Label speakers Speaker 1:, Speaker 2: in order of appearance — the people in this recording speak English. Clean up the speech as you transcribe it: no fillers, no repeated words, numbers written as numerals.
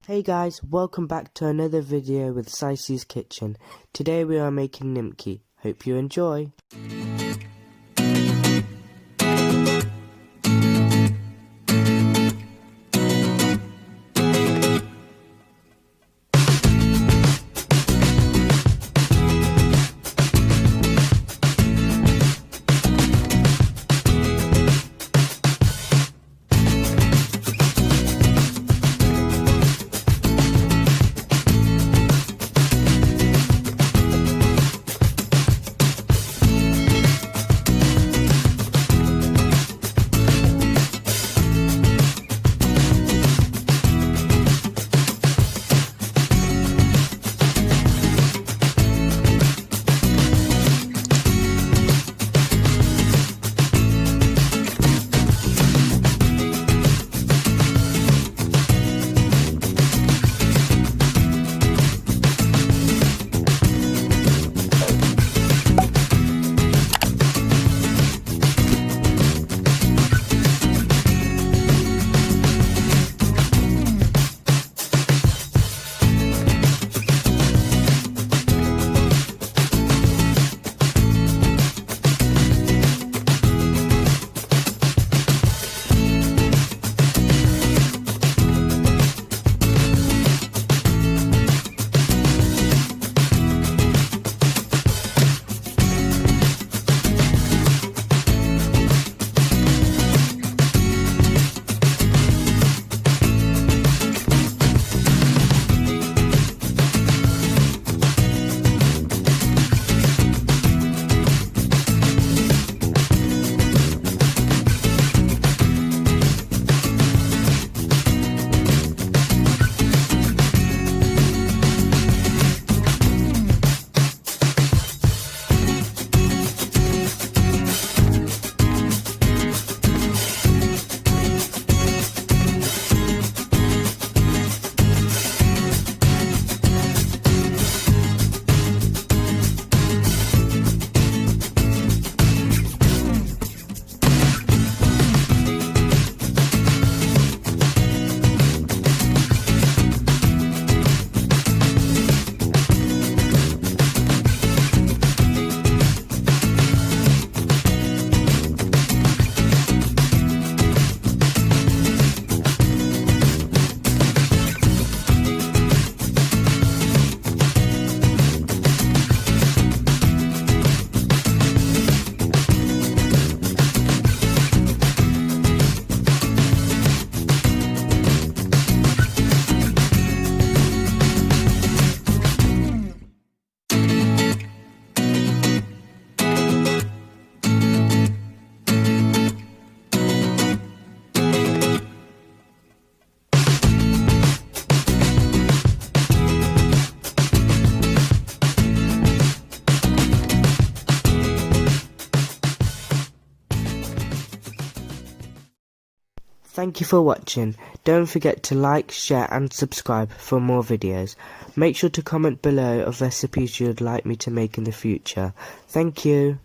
Speaker 1: Hey guys, welcome back to another video with Saysi's Kitchen. Today we are making Nimki. Hope you enjoy. Thank you for watching. Don't forget to like, share and subscribe for more videos. Make sure to comment below of recipes you would like me to make in the future. Thank you.